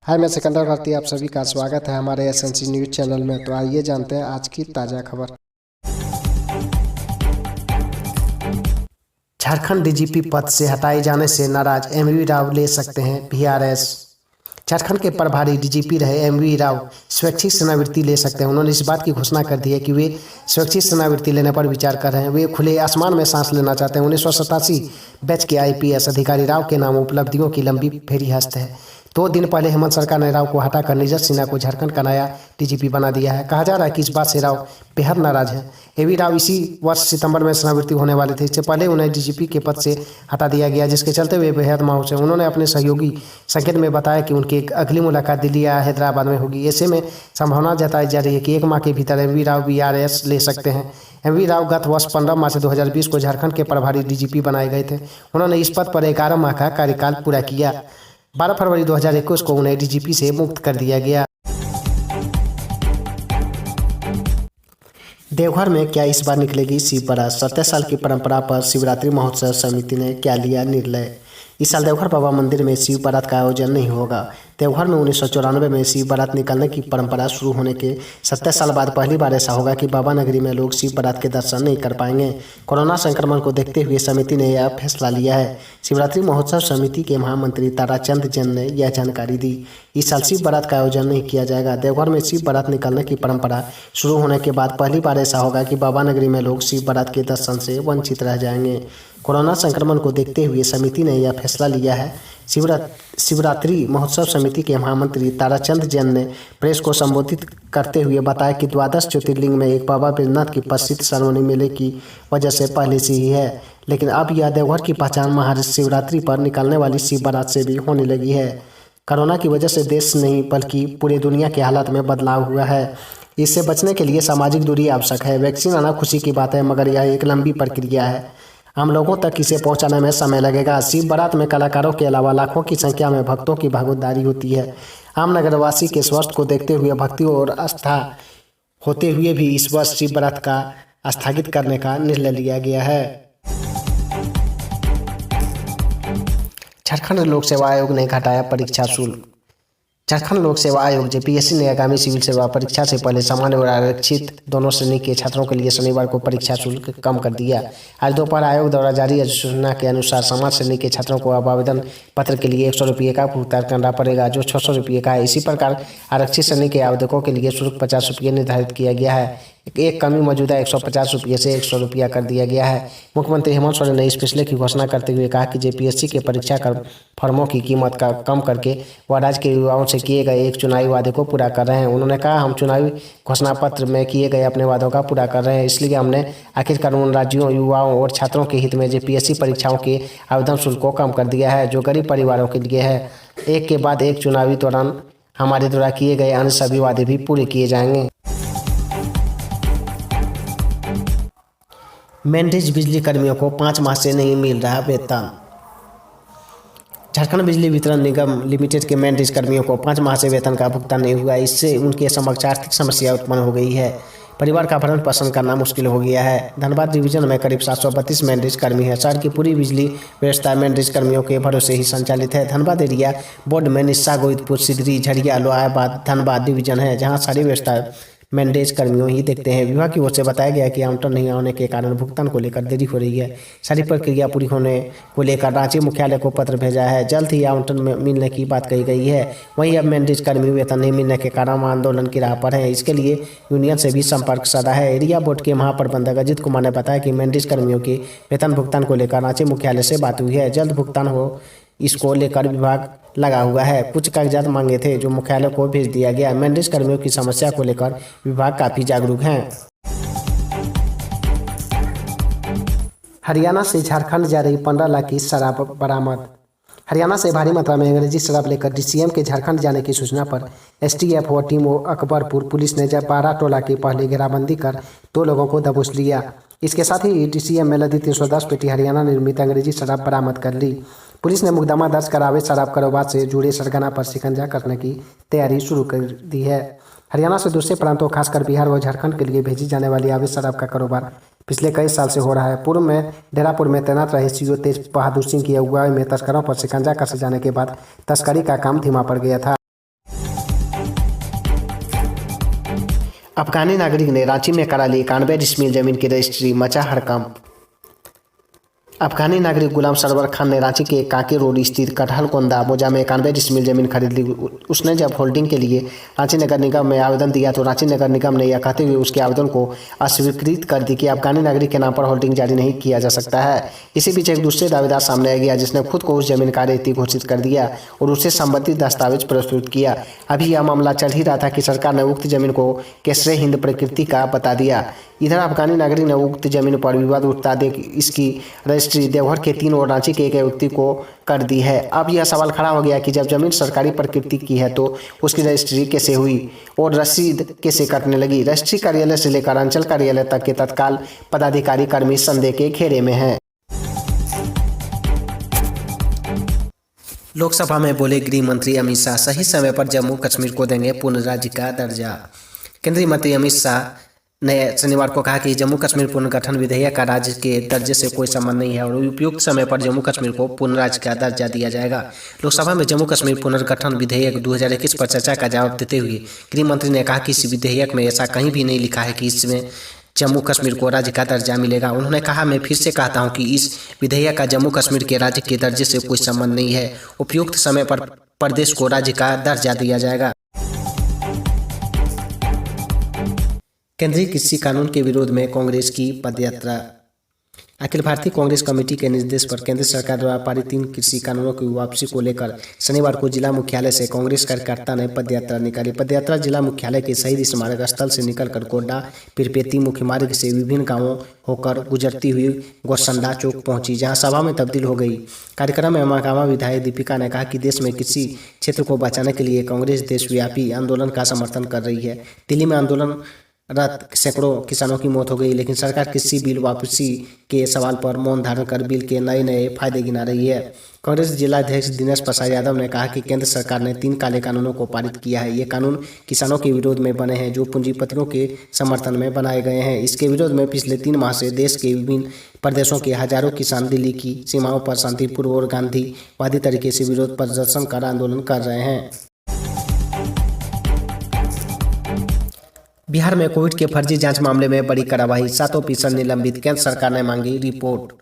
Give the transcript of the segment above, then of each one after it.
हाय, मैं सिकंदर भारती, आप सभी का स्वागत है हमारे एसएनसी न्यूज़ चैनल में। तो आइए जानते हैं आज की ताज़ा खबर। झारखंड डीजीपी पद से हटाए जाने से नाराज एमवी राव ले सकते हैं वीआरएस। झारखंड के प्रभारी डीजीपी रहे एमवी राव स्वैच्छिक सेवानिवृत्ति ले सकते हैं। उन्होंने इस बात की घोषणा कर दी है कि वे स्वैच्छिक सेवानिवृत्ति लेने पर विचार कर रहे हैं। वे खुले आसमान में सांस लेना चाहते हैं। 1987 बैच के आईपीएस अधिकारी राव के नाम उपलब्धियों की लंबी फेरिस्त है। 2 दिन पहले हेमंत सरकार ने राव को हटाकर नीरज सिन्हा को झारखंड का नया डीजीपी बना दिया है। कहा जा रहा है कि इस बात से राव बेहद नाराज है। एवी राव इसी वर्ष सितंबर में सेवानिवृत्ति होने वाले थे। इससे पहले उन्हें डीजीपी के पद से हटा दिया गया, जिसके चलते वे बेहद मायूस हैं। उन्होंने अपने सहयोगी संकेत में बताया कि उनकी अगली मुलाकात दिल्ली या हैदराबाद में होगी। ऐसे में संभावना जताई जा रही है कि 1 माह के भीतर एमवी राव वीआरएस ले सकते हैं। एमवी राव गत वर्ष 15 मार्च 2020 को झारखंड के प्रभारी डीजीपी बनाए गए थे। उन्होंने इस पद पर 11 माह का कार्यकाल पूरा किया। 12 फरवरी 2021 को उन्हें डीजीपी से मुक्त कर दिया गया। देवघर में क्या इस बार निकलेगी शिव बारात? 70 साल की परंपरा पर शिवरात्रि महोत्सव समिति ने क्या लिया निर्णय? इस साल देवघर बाबा मंदिर में शिव बारात का आयोजन नहीं होगा। देवघर में 1994 में शिव बारात निकलने की परंपरा शुरू होने के 70 साल बाद पहली बार ऐसा होगा कि बाबा नगरी में लोग शिव बारात के दर्शन नहीं कर पाएंगे। कोरोना संक्रमण को देखते हुए समिति ने यह फैसला लिया है। शिवरात्रि महोत्सव समिति के महामंत्री ताराचंद जैन ने यह जानकारी दी। इस साल शिव बारात का आयोजन नहीं किया जाएगा। देवघर में शिव बारात निकलने की परंपरा शुरू होने के बाद पहली बार ऐसा होगा कि बाबा नगरी में लोग शिव बारात के दर्शन से वंचित रह जाएंगे। कोरोना संक्रमण को देखते हुए समिति ने यह फैसला लिया है। शिवरात्रि महोत्सव समिति के महामंत्री ताराचंद जैन ने प्रेस को संबोधित करते हुए बताया कि द्वादश ज्योतिर्लिंग में एक बाबा बैजनाथ की प्रसिद्ध सरवनी मेले की वजह से पहले से ही है, लेकिन अब यह देवघर की पहचान महाशिवरात्रि पर निकलने वाली शिव बारात से भी होने लगी है। कोरोना की वजह से देश नहीं बल्कि पूरी दुनिया के हालात में बदलाव हुआ है। इससे बचने के लिए सामाजिक दूरी आवश्यक है। वैक्सीन आना खुशी की बात है, मगर यह एक लंबी प्रक्रिया है। आम लोगों तक इसे पहुंचाने में समय लगेगा। शिव बारात में कलाकारों के अलावा लाखों की संख्या में भक्तों की भागीदारी होती है। आम नगरवासी के स्वास्थ्य को देखते हुए भक्ति और आस्था होते हुए भी इस वर्ष शिव बारात का स्थगित करने का निर्णय लिया गया है। झारखंड लोक सेवा आयोग ने घटाया परीक्षा शुल्क। झारखंड लोक सेवा आयोग जेपीएससी ने आगामी सिविल सेवा परीक्षा से पहले सामान्य और आरक्षित दोनों श्रेणी के छात्रों के लिए शनिवार को परीक्षा शुल्क कम कर दिया। आज दोपहर आयोग द्वारा जारी अधिसूचना के अनुसार सामान्य श्रेणी के छात्रों को अब आवेदन पत्र के लिए 100 रुपये का भुगतान करना पड़ेगा, जो 600 रुपये का है। इसी प्रकार आरक्षित श्रेणी के आवेदकों के लिए शुल्क 50 रुपये निर्धारित किया गया है। एक कमी मौजूदा 150 रुपये से 100 रुपया कर दिया गया है। मुख्यमंत्री हेमंत सोरेन ने इस फैसले की घोषणा करते हुए कहा कि जेपीएससी के परीक्षा फॉर्मों की कीमत का कम करके वह राज्य के युवाओं से किए गए एक चुनावी वादे को पूरा कर रहे हैं। उन्होंने कहा, हम चुनावी घोषणा पत्र में किए गए अपने वादों का पूरा कर रहे हैं, इसलिए हमने आखिरकार उन राज्यों, युवाओं और छात्रों के हित में जेपीएससी परीक्षाओं के आवेदन शुल्क को कम कर दिया है, जो गरीब परिवारों के लिए है। एक के बाद एक चुनावी दौरान हमारे द्वारा किए गए अन्य सभी वादे भी पूरे किए जाएंगे। मेंढीज बिजली कर्मियों को 5 माह से नहीं मिल रहा वेतन। झारखंड बिजली वितरण निगम लिमिटेड के मेंढीज कर्मियों को 5 माह से वेतन का भुगतान नहीं हुआ। इससे उनके समक्ष आर्थिक समस्या उत्पन्न हो गई है। परिवार का भरण पोषण करना मुश्किल हो गया है। धनबाद डिवीजन में करीब 732 मेंढीज कर्मी है। शहर की पूरी बिजली व्यवस्था मेंढीज कर्मियों के भरोसे ही संचालित है। धनबाद एरिया बोर्ड में निस्सा, गोविंदपुर, सिदरी, झरिया, लोहाबाद, धनबाद डिवीजन है, जहाँ सारी व्यवस्था मेंढीज कर्मियों ही देखते हैं। विभाग की ओर से बताया गया कि आवंटन नहीं होने के कारण भुगतान को लेकर देरी हो रही है। सारी प्रक्रिया पूरी होने को लेकर रांची मुख्यालय को पत्र भेजा है। जल्द ही आवंटन में मिलने की बात कही गई है। वहीं अब मेंढीज कर्मी वेतन नहीं मिलने के कारण आंदोलन की राह पर है। इसके लिए यूनियन से भी संपर्क साधा है। एरिया बोर्ड के महाप्रबंधक अजित कुमार ने बताया कि मेंढीज कर्मियों के वेतन भुगतान को लेकर रांची मुख्यालय से बात हुई है। जल्द भुगतान हो, इसको लेकर विभाग लगा हुआ है। कुछ कागजात मांगे थे जो मुख्यालय को भेज दिया गया। मेंढीज कर्मियों की समस्या को लेकर विभाग काफी जागरूक है। हरियाणा से झारखंड जा रही 15 लाख की शराब बरामद। हरियाणा से भारी मात्रा में अंग्रेजी शराब लेकर डीसीएम के झारखंड जाने की सूचना पर एसटीएफ व टीम अकबरपुर पुलिस ने जयपारा टोला के पहले घेराबंदी कर 2 लोगों को दबोच लिया। इसके साथ ही डीसीएम में लदी 310 पेटी हरियाणा निर्मित अंग्रेजी शराब बरामद कर ली। पुलिस ने मुकदमा दर्ज कर अवैध शराब कारोबार से जुड़े सरगना पर शिकंजा कसने की तैयारी शुरू कर दी है। हरियाणा से दूसरे प्रांतों खासकर बिहार व झारखंड के लिए भेजी जाने वाली अवैध शराब का कारोबार पिछले कई साल से हो रहा है। पूर्व में डेरापुर में तैनात रहे सीओ तेज बहादुर सिंह की अगुवाई में तस्करों पर शिकंजा कसे जाने के बाद तस्करी का काम धीमा पड़ गया था। अफगानी नागरिक ने रांची में करा ली 91 डिसमिल जमीन की रजिस्ट्री, मचा हड़कंप। अफगानी नागरिक गुलाम सरवर खान ने रांची के कांके रोड स्थित कटहलकोंदा मोजा में 91 डिसमिल जमीन खरीद ली। उसने जब होल्डिंग के लिए रांची नगर निगम में आवेदन दिया तो रांची नगर निगम ने यह कहते हुए उसके आवेदन को अस्वीकृत कर दी कि अफगानी नागरिक के नाम पर होल्डिंग जारी नहीं किया जा सकता है। इसी बीच एक दूसरे दावेदार सामने आ गया जिसने खुद को उस जमीन का रेती घोषित कर दिया और उससे संबंधित दस्तावेज प्रस्तुत किया। अभी यह मामला चल ही रहा था कि सरकार ने उक्त जमीन को केसरे हिंद प्रकृति का बता दिया। इधर अफगानी नागरिक ने उक्त जमीन पर विवाद उठता देख इसकी रजिस्ट्री देवघर के 3 और रांची के एक व्यक्ति को कर दी है। अब यह सवाल खड़ा हो गया कि जब जमीन सरकारी प्रकृति की है तो उसकी रजिस्ट्री कैसे हुई और रसीद कैसे कटने लगी। रजिस्ट्री कार्यालय से लेकर अंचल कार्यालय तक के तत्काल पदाधिकारी कर्मी संदेह के घेरे में हैं। लोकसभा में बोले गृह मंत्री अमित शाह, सही समय पर जम्मू कश्मीर को देंगे पूर्ण राज्य का दर्जा। केंद्रीय मंत्री अमित शाह ने शनिवार को कहा कि जम्मू कश्मीर पुनर्गठन विधेयक का राज्य के दर्जे से कोई संबंध नहीं है और उपयुक्त समय पर जम्मू कश्मीर को पूर्ण राज्य का दर्जा दिया जाएगा। लोकसभा में जम्मू कश्मीर पुनर्गठन विधेयक 2021 पर चर्चा का जवाब देते हुए गृह मंत्री ने कहा कि इस विधेयक में ऐसा कहीं भी नहीं लिखा है कि इसमें जम्मू कश्मीर को राज्य का दर्जा मिलेगा। उन्होंने कहा, मैं फिर से कहता हूं कि इस विधेयक का जम्मू कश्मीर के राज्य के दर्जे से कोई संबंध नहीं है। उपयुक्त समय पर प्रदेश को राज्य का दर्जा दिया जाएगा। केंद्रीय कृषि कानून के विरोध में कांग्रेस की पदयात्रा। अखिल भारतीय कांग्रेस कमेटी के निर्देश पर केंद्र सरकार द्वारा पारित 3 कृषि कानूनों की वापसी को लेकर शनिवार को जिला मुख्यालय से कांग्रेस कार्यकर्ता ने पदयात्रा निकाली। पदयात्रा जिला मुख्यालय के शहीद स्मारक स्थल से निकलकर गोड्डा पिरपेती मुख्य मार्ग से विभिन्न गांवों होकर गुजरती हुई गोसंडा चौक पहुंची, जहां सभा में तब्दील हो गई। कार्यक्रम में महागामा विधायक दीपिका ने कहा कि देश में कृषि क्षेत्र को बचाने के लिए कांग्रेस देशव्यापी आंदोलन का समर्थन कर रही है। दिल्ली में आंदोलन रत सैकड़ों किसानों की मौत हो गई, लेकिन सरकार कृषि बिल वापसी के सवाल पर मौन धारण कर बिल के नए फायदे गिना रही है। कांग्रेस जिलाध्यक्ष दिनेश प्रसाद यादव ने कहा कि केंद्र सरकार ने 3 काले कानूनों को पारित किया है। ये कानून किसानों के विरोध में बने हैं जो पूंजीपतियों के समर्थन में बनाए गए हैं। इसके विरोध में पिछले 3 माह से देश के विभिन्न प्रदेशों के हजारों किसान दिल्ली की सीमाओं पर शांतिपूर्वक और गांधीवादी तरीके से विरोध प्रदर्शन कर आंदोलन कर रहे हैं। बिहार में कोविड के फर्जी जांच मामले में बड़ी कार्रवाई, 7 ऑफिसर निलंबित, केंद्र सरकार ने मांगी रिपोर्ट।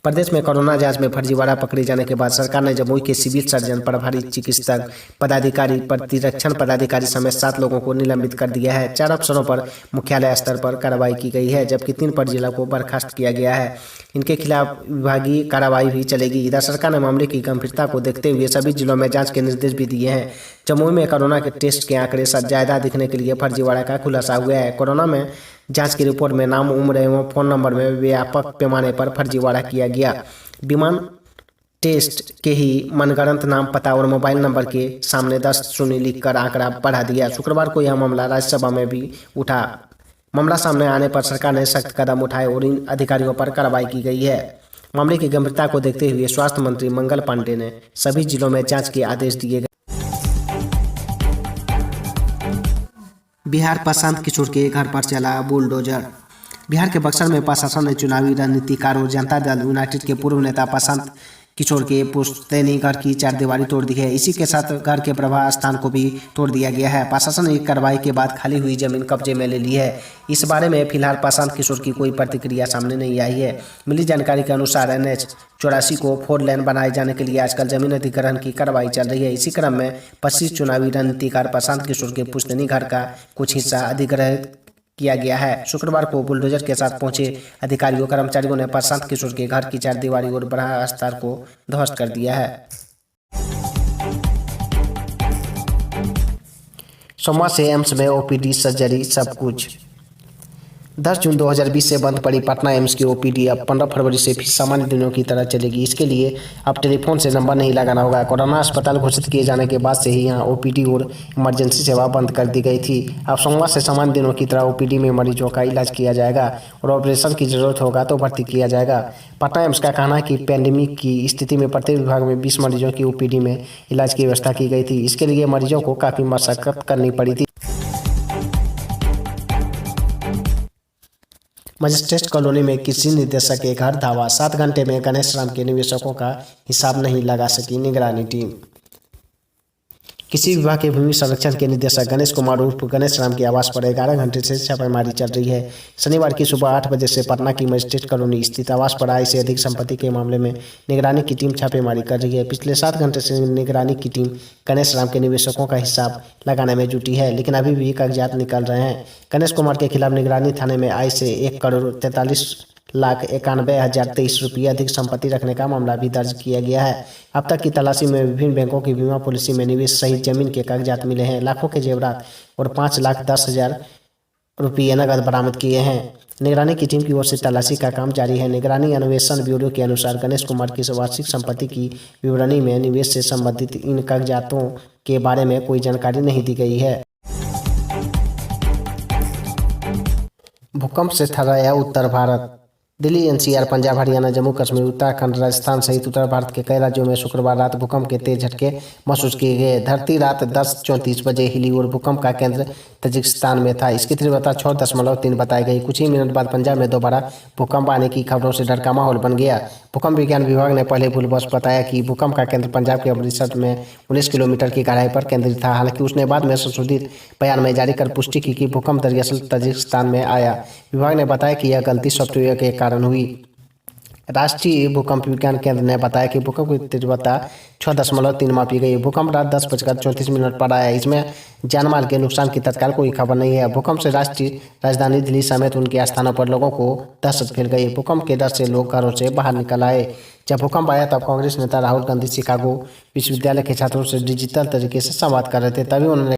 प्रदेश में कोरोना जांच में फर्जीवाड़ा पकड़े जाने के बाद सरकार ने जमुई के सिविल सर्जन, प्रभारी चिकित्सक पदाधिकारी, प्रतिरक्षण पदाधिकारी समेत 7 लोगों को निलंबित कर दिया है। 4 अफसरों पर मुख्यालय स्तर पर कार्रवाई की गई है, जबकि 3 पर जिला को बर्खास्त किया गया है। इनके खिलाफ विभागीय कार्रवाई भी चलेगी। इधर सरकार ने मामले की गंभीरता को देखते हुए सभी जिलों में जांच के निर्देश भी दिए हैं। जमुई में कोरोना के टेस्ट के आंकड़े ज्यादा दिखने के लिए फर्जीवाड़ा का खुलासा हुआ है। कोरोना में जांच की रिपोर्ट में नाम, उम्र एवं फोन नंबर में व्यापक पैमाने पर फर्जीवाड़ा किया गया। विमान टेस्ट के ही मनगढ़ंत नाम, पता और मोबाइल नंबर के सामने 10 शून्य लिखकर आंकड़ा बढ़ा दिया। शुक्रवार को यह मामला राज्यसभा में भी उठा। मामला सामने आने पर सरकार ने सख्त कदम उठाए और इन अधिकारियों पर कार्रवाई की गई है। मामले की गंभीरता को देखते हुए स्वास्थ्य मंत्री मंगल पांडे ने सभी जिलों में जांच के आदेश दिए गए। बिहार प्रशांत किशोर के घर पर चला बुलडोजर। बिहार के बक्सर में प्रशासन ने चुनावी रणनीतिकार और जनता दल यूनाइटेड के पूर्व नेता प्रशांत किशोर के पुश्तैनी घर की 4 दीवारी तोड़ दी है। इसी के साथ घर के प्रवाह स्थान को भी तोड़ दिया गया है। प्रशासन ने एक कार्रवाई के बाद खाली हुई जमीन कब्जे में ले ली है। इस बारे में फिलहाल प्रशांत किशोर की कोई प्रतिक्रिया सामने नहीं आई है। मिली जानकारी के अनुसार NH 84 को 4 लेन बनाए जाने के लिए आजकल जमीन अधिग्रहण की कार्रवाई चल रही है। इसी क्रम में 25 चुनावी रणनीतिकार प्रशांत किशोर के पुश्तैनी घर का कुछ हिस्सा अधिग्रहित किया गया है। शुक्रवार को बुलडोजर के साथ पहुंचे अधिकारियों कर्मचारियों ने प्रशांत किशोर के घर की 4 दीवारी और बड़ा स्तर को ध्वस्त कर दिया है। सोमवार से एम्स में OPD, सर्जरी, सब कुछ। 10 जून 2020 से बंद पड़ी पटना एम्स की OPD अब 15 फरवरी से फिर सामान्य दिनों की तरह चलेगी। इसके लिए अब टेलीफोन से नंबर नहीं लगाना होगा। कोरोना अस्पताल घोषित किए जाने के बाद से ही यहां OPD और इमरजेंसी सेवा बंद कर दी गई थी। अब सोमवार से सामान्य दिनों की तरह OPD में मरीजों का इलाज किया जाएगा और ऑपरेशन की जरूरत होगा तो भर्ती किया जाएगा। पटना एम्स का कहना है कि पैंडेमिक की स्थिति में प्रत्येक विभाग में 20 मरीजों की OPD में इलाज की व्यवस्था की गई थी। इसके लिए मरीजों को काफ़ी मशक्कत करनी पड़ी थी। मजिस्ट्रेट कॉलोनी में कृषि निदेशक के घर धावा, 7 घंटे में गणेश राम के निवेशकों का हिसाब नहीं लगा सकी निगरानी टीम। कृषि विभाग के भूमि संरक्षण के निदेशक गणेश कुमार उर्फ गणेश राम के आवास पर 11 घंटे से छापेमारी चल रही है। शनिवार की सुबह 8 बजे से पटना की मजिस्ट्रेट कॉलोनी स्थित आवास पर आय से अधिक संपत्ति के मामले में निगरानी की टीम छापेमारी कर रही है। पिछले 7 घंटे से निगरानी की टीम गणेश राम के निवेशकों का हिसाब लगाने में जुटी है, लेकिन अभी भी कागजात निकल रहे हैं। गणेश कुमार के खिलाफ निगरानी थाने में आय से 1,43,91,023 रुपये अधिक संपत्ति रखने का मामला भी दर्ज किया गया है। अब तक की तलाशी में विभिन्न बैंकों की बीमा पॉलिसी में निवेश सहित जमीन के कागजात मिले हैं। लाखों के जेवरात और 5,10,000 रुपये नकद बरामद किए हैं। निगरानी की टीम की ओर से तलाशी का काम जारी है। निगरानी अन्वेषण ब्यूरो के अनुसार गणेश कुमार की वार्षिक संपत्ति की विवरणी में निवेश से संबंधित इन कागजातों के बारे में कोई जानकारी नहीं दी गई है। भूकंप से थर्राया उत्तर भारत। दिल्ली, एनसीआर, पंजाब, हरियाणा, जम्मू कश्मीर, उत्तराखंड, राजस्थान सहित उत्तर भारत के कई राज्यों में शुक्रवार रात भूकंप के तेज झटके महसूस किए गए। धरती रात 10:34 बजे हिली और भूकंप का केंद्र तजिकिस्तान में था। इसकी तीव्रता 6.3 बताई गई। कुछ ही मिनट बाद पंजाब में दोबारा भूकंप आने की खबरों से डर का माहौल बन गया। भूकंप विज्ञान विभाग ने पहले भूलवश बताया कि भूकंप का केंद्र पंजाब के अमृतसर में 19 किलोमीटर की गहराई पर केंद्रित था। हालांकि उसने बाद में संशोधित बयान में जारी कर पुष्टि की कि भूकंप दरअसल तजिकिस्तान में आया। विभाग ने बताया कि यह गलती सॉफ्टवेयर के कारण हुई। राष्ट्रीय भूकंप विज्ञान केंद्र ने बताया कि भूकंप की तीव्रता 6.3 मापी गई। भूकंप रात 10:34 पर आया। इसमें जानमाल के नुकसान की तत्काल कोई खबर नहीं है। भूकंप से राष्ट्रीय राजधानी दिल्ली समेत उनके स्थानों पर लोगों को दहशत फैल गई। भूकंप के डर से लोग घरों से बाहर निकल आए। जब भूकंप आया तब कांग्रेस नेता राहुल गांधी शिकागो विश्वविद्यालय के छात्रों से डिजिटल तरीके से संवाद कर रहे थे। तभी उन्होंने